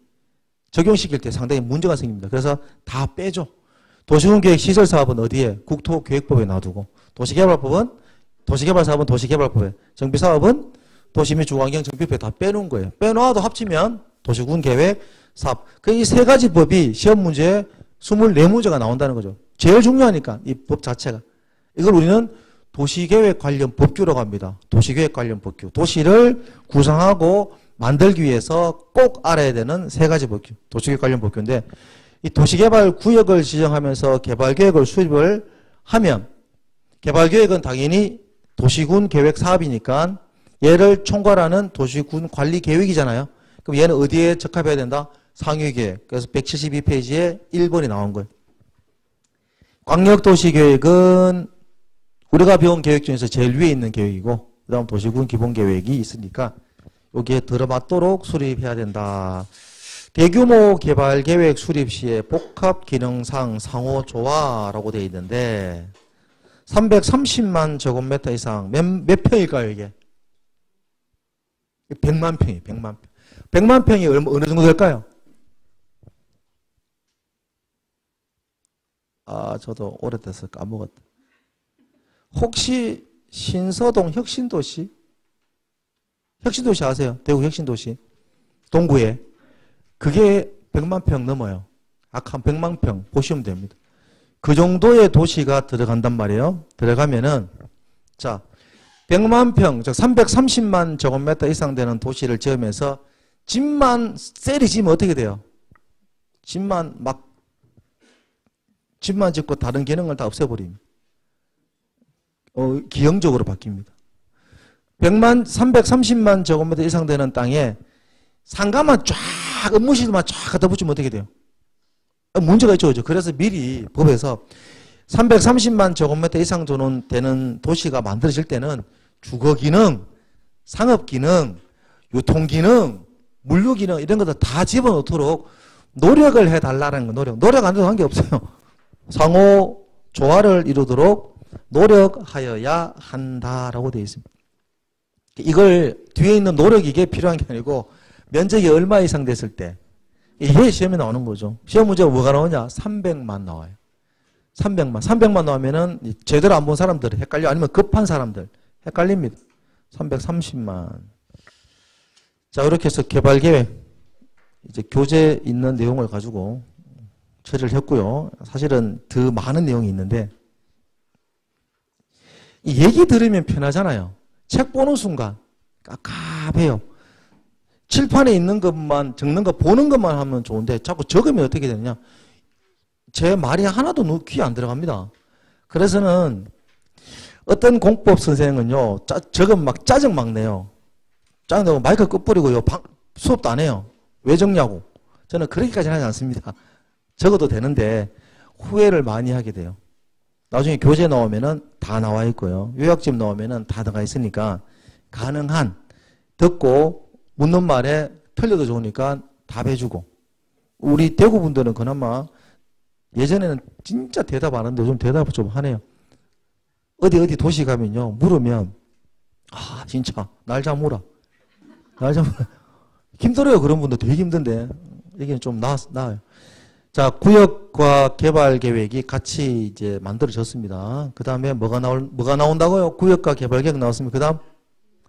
적용시킬 때 상당히 문제가 생깁니다. 그래서 다 빼죠. 도시군 계획 시설 사업은 어디에? 국토계획법에 놔두고 도시개발법은 도시개발 사업은 도시개발법에 정비 사업은 도시 및 주거환경 정비법에 다 빼놓은 거예요. 빼놓아도 합치면 도시군 계획 사업. 그 이 세 가지 법이 시험 문제에 24문제가 나온다는 거죠. 제일 중요하니까 이 법 자체가. 이걸 우리는 도시계획 관련 법규라고 합니다. 도시계획 관련 법규. 도시를 구성하고 만들기 위해서 꼭 알아야 되는 세 가지 법규. 도시계획 관련 법규인데 이 도시개발 구역을 지정하면서 개발계획을 수립을 하면 개발계획은 당연히 도시군 계획 사업이니까 얘를 총괄하는 도시군 관리 계획이잖아요. 그럼 얘는 어디에 적합해야 된다? 상위계획. 그래서 172페이지에 1번이 나온 거예요. 광역도시계획은 우리가 배운 계획 중에서 제일 위에 있는 계획이고 그 다음 도시군 기본계획이 있으니까 여기에 들어맞도록 수립해야 된다. 대규모 개발계획 수립 시에 복합기능상 상호조화라고 되어 있는데 330만 제곱미터 이상 몇 평일까요 이게? 100만 평이에요. 100만 평. 100만 평이 어느 정도 될까요? 저도 오래돼서 까먹었다. 혹시 신서동 혁신도시? 혁신도시 아세요? 대구 혁신도시. 동구에. 그게 100만 평 넘어요. 약 한 100만 평 보시면 됩니다. 그 정도의 도시가 들어간단 말이에요. 들어가면은 자 100만 평, 즉 330만 제곱미터 이상 되는 도시를 지으면서 집만 셀이 지으면 어떻게 돼요? 집만 짓고 다른 기능을 다 없애버립니다. 기형적으로 바뀝니다. 330만 제곱미터 이상 되는 땅에 상가만 쫙, 업무실만 쫙 갖다 붙이면 어떻게 돼요? 문제가 있죠. 그래서 미리 법에서 330만 제곱미터 이상 되는 도시가 만들어질 때는 주거기능, 상업기능, 유통기능, 물류기능 이런 것들 다 집어넣도록 노력을 해달라는 거. 노력 안 해도 관계없어요. 상호 조화를 이루도록 노력하여야 한다라고 되어 있습니다. 이걸 뒤에 있는 노력이 이게 필요한 게 아니고 면적이 얼마 이상 됐을 때 이게 시험에 나오는 거죠. 시험 문제가 뭐가 나오냐? 300만 나와요. 300만 나오면은 제대로 안 본 사람들 헷갈려. 아니면 급한 사람들 헷갈립니다. 330만. 자, 이렇게 해서 개발계획 이제 교재 있는 내용을 가지고 처리를 했고요. 사실은 더 많은 내용이 있는데 이 얘기 들으면 편하잖아요. 책 보는 순간 깝깝해요. 칠판에 있는 것만 적는 거 보는 것만 하면 좋은데 자꾸 적으면 어떻게 되느냐. 제 말이 하나도 귀에 안 들어갑니다. 그래서는 어떤 공법 선생은요. 적으면 막 짜증 막 내요. 짜증 내고 마이크 꺼버리고요. 수업도 안 해요. 왜 적냐고. 저는 그렇게까지는 하지 않습니다. 적어도 되는데 후회를 많이 하게 돼요. 나중에 교재 나오면은 다 나와 있고요. 요약집 나오면은 다 들어가 있으니까 가능한 듣고 묻는 말에 틀려도 좋으니까 답해주고. 우리 대구 분들은 그나마 예전에는 진짜 대답 안 하는데 요즘 대답을 좀 하네요. 어디 도시 가면요. 물으면 진짜 날 잡으라. 힘들어요. 그런 분들 되게 힘든데 여기는 좀 나아요. 자, 구역과 개발 계획이 같이 이제 만들어졌습니다. 그 다음에 뭐가 나온다고요? 구역과 개발 계획 나왔습니다. 그 다음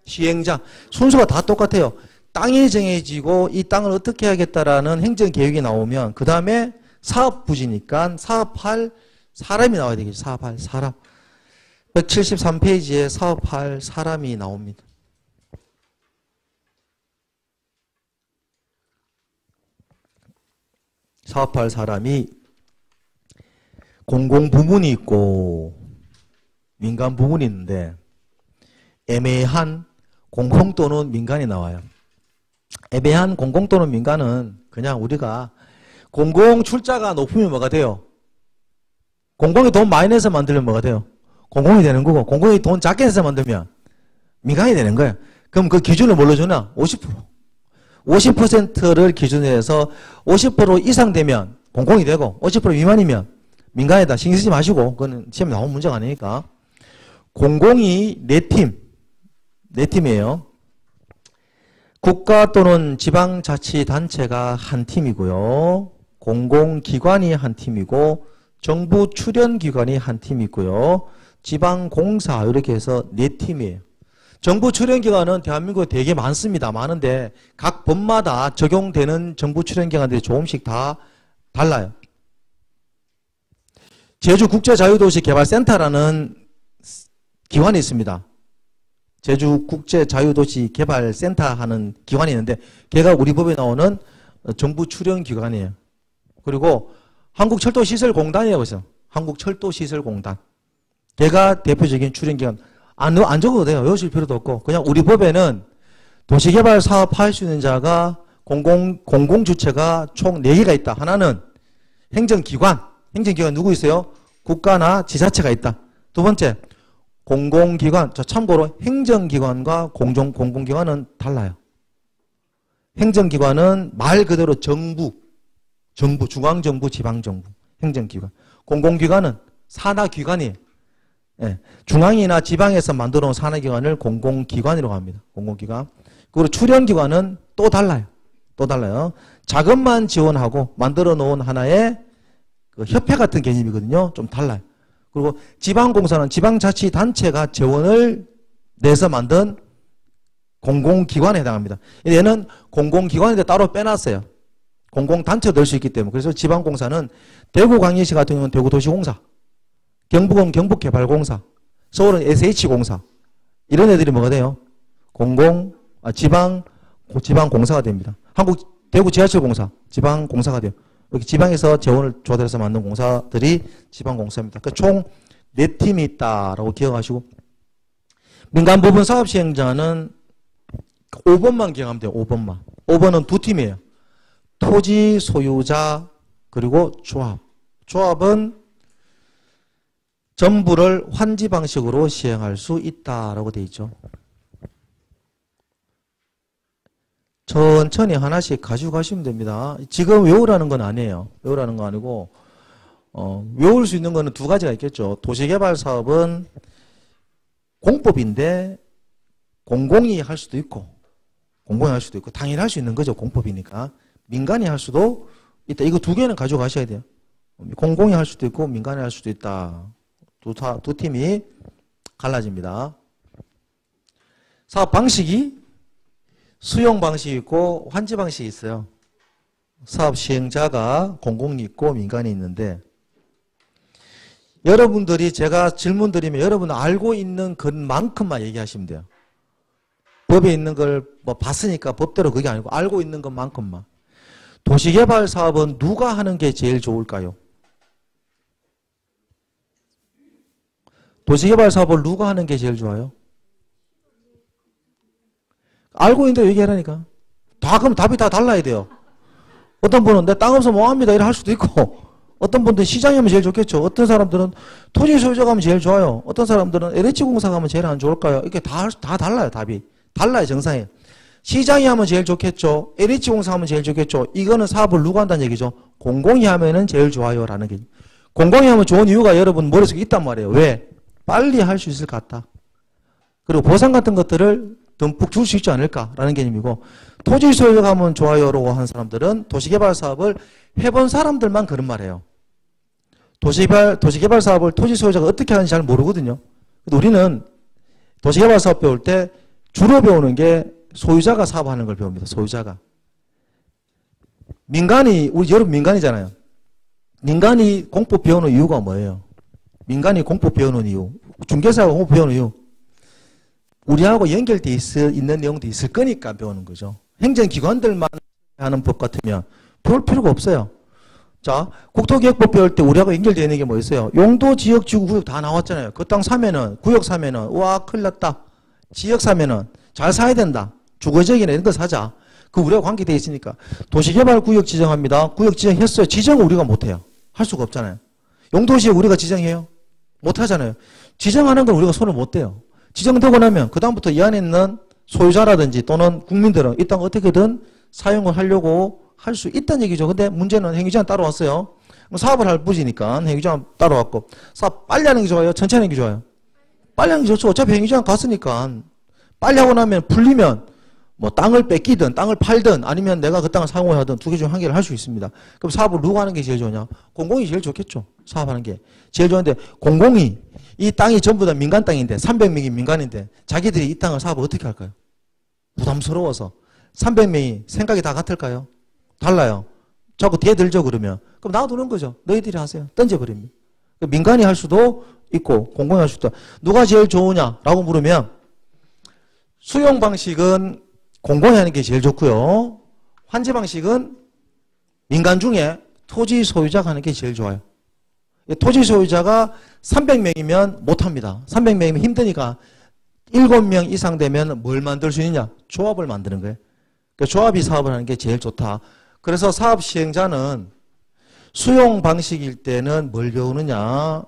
시행자. 순서가 다 똑같아요. 땅이 정해지고 이 땅을 어떻게 하겠다라는 행정 계획이 나오면 그 다음에 사업 부지니까 사업할 사람이 나와야 되겠죠. 사업할 사람. 173페이지에 사업할 사람이 나옵니다. 사업할 사람이 공공 부문이 있고 민간 부문이 있는데 애매한 공공 또는 민간이 나와요. 애매한 공공 또는 민간은 그냥 우리가 공공 출자가 높으면 뭐가 돼요? 공공이 돈 많이 내서 만들면 뭐가 돼요? 공공이 되는 거고 공공이 돈 작게 내서 만들면 민간이 되는 거예요. 그럼 그 기준을 뭘로 주나? 50%. 50%를 기준으로 해서 50% 이상 되면 공공이 되고 50% 미만이면 민간이다. 신경 쓰지 마시고 그거는 시험에 나온 문제가 아니니까. 공공이 4팀이에요. 국가 또는 지방자치단체가 한 팀이고요. 공공기관이 한 팀이고 정부 출연기관이 한 팀이 있고요. 지방공사 이렇게 해서 4팀이에요. 정부 출연기관은 대한민국에 되게 많습니다. 많은데 각 법마다 적용되는 정부 출연기관들이 조금씩 다 달라요. 제주국제자유도시개발센터라는 기관이 있습니다. 제주국제자유도시개발센터 하는 기관이 있는데 걔가 우리 법에 나오는 정부 출연기관이에요. 그리고 한국철도시설공단이라고 있어요. 한국철도시설공단. 걔가 대표적인 출연기관. 안 적어도 돼요. 외우실 필요도 없고. 그냥 우리 법에는 도시개발 사업 할 수 있는 자가 공공주체가 총 4개가 있다. 하나는 행정기관. 행정기관 누구 있어요? 국가나 지자체가 있다. 두 번째, 공공기관. 자, 참고로 행정기관과 공공기관은 달라요. 행정기관은 말 그대로 정부, 중앙정부, 지방정부, 행정기관. 공공기관은 산하기관이에요. 예, 중앙이나 지방에서 만들어 놓은 산하기관을 공공기관이라고 합니다. 공공기관. 그리고 출연기관은 또 달라요. 또 달라요. 자금만 지원하고 만들어 놓은 하나의 그 협회 같은 개념이거든요. 좀 달라요. 그리고 지방공사는 지방자치단체가 재원을 내서 만든 공공기관에 해당합니다. 얘는 공공기관인데 따로 빼놨어요. 공공단체도 될 수 있기 때문에. 그래서 지방공사는 대구 광역시 같은 경우는 대구도시공사, 경북은 경북개발공사, 서울은 SH공사. 이런 애들이 뭐가 돼요? 지방공사가 됩니다. 한국 대구 지하철공사, 지방공사가 돼요. 여기 지방에서 재원을 조달해서 만든 공사들이 지방공사입니다. 그러니까 총 4팀이 있다라고 기억하시고, 민간 부분 사업 시행자는 5번만 기억하면 돼요. 5번만. 5번은 2팀이에요. 토지 소유자 그리고 조합. 조합은 전부를 환지 방식으로 시행할 수 있다라고 되어 있죠. 천천히 하나씩 가지고 가시면 됩니다. 지금 외우라는 건 아니에요. 외우라는 거 아니고 외울 수 있는 거는 2가지가 있겠죠. 도시개발 사업은 공법인데 공공이 할 수도 있고 당연히 할 수 있는 거죠. 공법이니까. 민간이 할 수도 있다. 이거 2개는 가지고 가셔야 돼요. 공공이 할 수도 있고 민간이 할 수도 있다. 두 팀이 갈라집니다. 사업 방식이 수용 방식이 있고 환지 방식이 있어요. 사업 시행자가 공공이 있고 민간이 있는데, 여러분들이 제가 질문 드리면 여러분 알고 있는 것만큼만 얘기하시면 돼요. 법에 있는 걸 뭐 봤으니까 법대로 그게 아니고 알고 있는 것만큼만. 도시개발 사업은 누가 하는 게 제일 좋을까요? 도시개발 사업을 누가 하는 게 제일 좋아요? 알고 있는데 얘기하라니까. 그럼 답이 다 달라야 돼요. 어떤 분은 내 땅 없어 뭐합니다 이래 할 수도 있고, 어떤 분들은 시장이 하면 제일 좋겠죠. 어떤 사람들은 토지 소유자가 하면 제일 좋아요. 어떤 사람들은 LH공사가 하면 제일 안 좋을까요? 이렇게 다 달라요. 답이. 달라요. 정상이에요. 시장이 하면 제일 좋겠죠. LH공사 하면 제일 좋겠죠. 이거는 사업을 누가 한다는 얘기죠. 공공이 하면은 제일 좋아요라는 게. 공공이 하면 좋은 이유가 여러분 머릿속에 있단 말이에요. 왜? 빨리 할 수 있을 것 같다. 그리고 보상 같은 것들을 듬뿍 줄 수 있지 않을까라는 개념이고, 토지 소유자가 하면 좋아요라고 하는 사람들은 도시개발 사업을 해본 사람들만 그런 말해요. 도시개발 사업을 토지 소유자가 어떻게 하는지 잘 모르거든요. 근데 우리는 도시개발 사업 배울 때 주로 배우는 게 소유자가 사업하는 걸 배웁니다. 소유자가. 우리 여러분 민간이잖아요. 민간이 공법 배우는 이유가 뭐예요? 민간이 공법 배우는 이유, 중개사가 공법 배우는 이유, 우리하고 연결돼 있는 내용도 있을 거니까 배우는 거죠. 행정기관들만 하는 법 같으면 배울 필요가 없어요. 자, 국토기획법 배울 때 우리하고 연결되어 있는 게 뭐 있어요? 용도, 지역, 지구, 구역 다 나왔잖아요. 그 땅 사면은, 구역 사면은, 와, 큰일 났다. 지역 사면은, 잘 사야 된다. 주거지역이나 이런 거 사자. 그 우리하고 관계되어 있으니까. 도시개발 구역 지정합니다. 구역 지정했어요. 지정을 우리가 못해요. 할 수가 없잖아요. 용도지역 우리가 지정해요? 못하잖아요. 지정하는 건 우리가 손을 못 대요. 지정되고 나면 그다음부터 이 안에 있는 소유자라든지 또는 국민들은 이 땅 어떻게든 사용을 하려고 할 수 있다는 얘기죠. 근데 문제는 행위제한 따라왔어요. 사업을 할 부지니까 행위제한 따라왔고, 사업 빨리 하는 게 좋아요? 천천히 하는 게 좋아요? 빨리 하는 게 좋죠. 어차피 행위제한 갔으니까. 빨리 하고 나면 풀리면 뭐 땅을 뺏기든 땅을 팔든 아니면 내가 그 땅을 사용하든 2개 중 1개를 할 수 있습니다. 그럼 사업을 누가 하는 게 제일 좋냐? 공공이 제일 좋겠죠. 사업하는 게. 제일 좋은데 공공이 이 땅이 전부 다 민간 땅인데 300명이 민간인데 자기들이 이 땅을 사업을 어떻게 할까요? 부담스러워서. 300명이 생각이 다 같을까요? 달라요. 자꾸 대들죠 그러면. 그럼 놔두는 거죠. 너희들이 하세요. 던져버립니다. 민간이 할 수도 있고 공공이 할 수도 있다. 누가 제일 좋으냐라고 물으면 수용 방식은 공공이 하는 게 제일 좋고요. 환지 방식은 민간 중에 토지 소유자가 하는 게 제일 좋아요. 토지 소유자가 300명이면 못합니다. 300명이면 힘드니까 7명 이상 되면 뭘 만들 수 있느냐? 조합을 만드는 거예요. 그러니까 조합이 사업을 하는 게 제일 좋다. 그래서 사업 시행자는 수용 방식일 때는 뭘 배우느냐?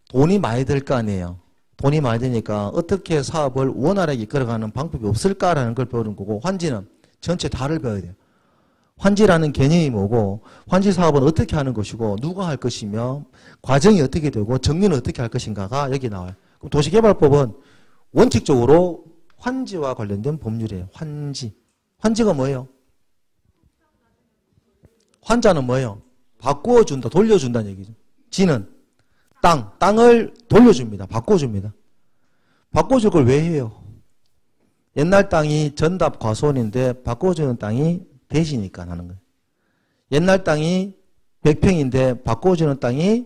돈이 많이 들 거 아니에요. 돈이 많이 드니까 어떻게 사업을 원활하게 이끌어가는 방법이 없을까라는 걸 배우는 거고, 환지는 전체 다를 배워야 돼요. 환지라는 개념이 뭐고, 환지 사업은 어떻게 하는 것이고, 누가 할 것이며, 과정이 어떻게 되고, 정리는 어떻게 할 것인가가 여기 나와요. 그럼 도시개발법은 원칙적으로 환지와 관련된 법률이에요. 환지. 환지가 뭐예요? 환자는 뭐예요? 바꾸어준다, 돌려준다는 얘기죠. 지는 땅을 돌려줍니다. 바꿔줍니다. 바꿔줄 걸 왜 해요? 옛날 땅이 전답 과수원인데 바꿔주는 땅이 대지니까 하는 거예요. 옛날 땅이 100평인데 바꿔주는 땅이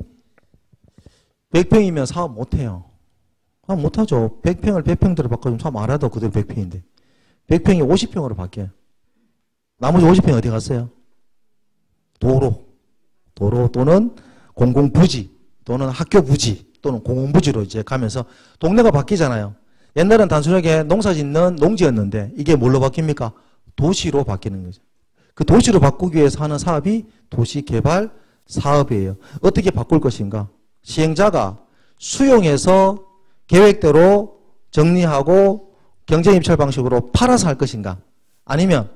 100평이면 사업 못해요. 사업 못하죠. 100평을 100평대로 바꿔주면 사업 안 하도 그대로 100평인데. 100평이 50평으로 바뀌어요. 나머지 50평이 어디 갔어요? 도로 또는 공공부지 또는 학교부지 또는 공공부지로 이제 가면서 동네가 바뀌잖아요. 옛날엔 단순하게 농사 짓는 농지였는데 이게 뭘로 바뀝니까? 도시로 바뀌는 거죠. 그 도시로 바꾸기 위해서 하는 사업이 도시개발 사업이에요. 어떻게 바꿀 것인가? 시행자가 수용해서 계획대로 정리하고 경쟁입찰 방식으로 팔아서 할 것인가? 아니면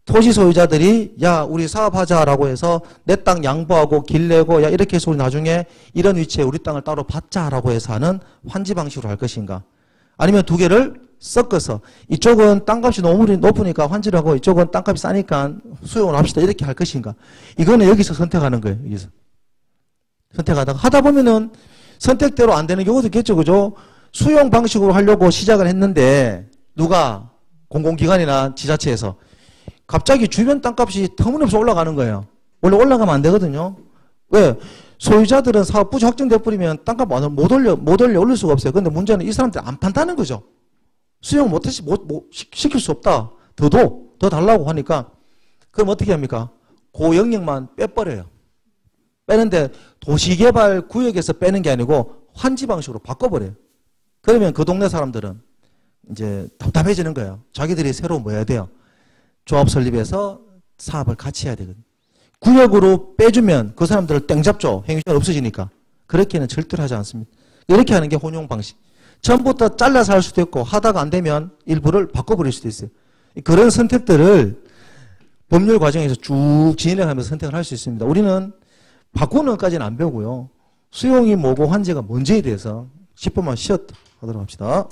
토지 소유자들이 야 우리 사업하자라고 해서 내 땅 양보하고 길 내고 야 이렇게 해서 우리 나중에 이런 위치에 우리 땅을 따로 받자라고 해서 하는 환지 방식으로 할 것인가? 아니면 두 개를 섞어서 이쪽은 땅값이 너무 높으니까 환지를 하고 이쪽은 땅값이 싸니까 수용을 합시다 이렇게 할 것인가? 이거는 여기서 선택하는 거예요. 여기서 선택하다가 하다 보면은 선택대로 안 되는 경우도 있겠죠. 그죠? 수용 방식으로 하려고 시작을 했는데 누가 공공기관이나 지자체에서 갑자기 주변 땅값이 터무니없이 올라가는 거예요. 원래 올라가면 안 되거든요. 왜? 소유자들은 사업 부지 확정돼 버리면 땅값 못 올릴 수가 없어요. 근데 문제는 이 사람들이 안 판다는 거죠. 수용 시킬 수 없다. 더 달라고 하니까 그럼 어떻게 합니까? 그 영역만 빼버려요. 빼는데 도시개발 구역에서 빼는 게 아니고 환지 방식으로 바꿔버려요. 그러면 그 동네 사람들은 이제 답답해지는 거예요. 자기들이 새로 뭐 해야 돼요? 조합 설립해서 사업을 같이 해야 되거든요. 구역으로 빼주면 그 사람들을 땡 잡죠. 행위시간 없어지니까. 그렇게는 절대로 하지 않습니다. 이렇게 하는 게 혼용 방식. 처음부터 잘라서 할 수도 있고 하다가 안 되면 일부를 바꿔버릴 수도 있어요. 그런 선택들을 법률 과정에서 쭉 진행하면서 선택을 할 수 있습니다. 우리는 바꾸는 것까지는 안 배우고요. 수용이 뭐고 환지가 뭔지에 대해서 10분만 쉬었다 하도록 합시다.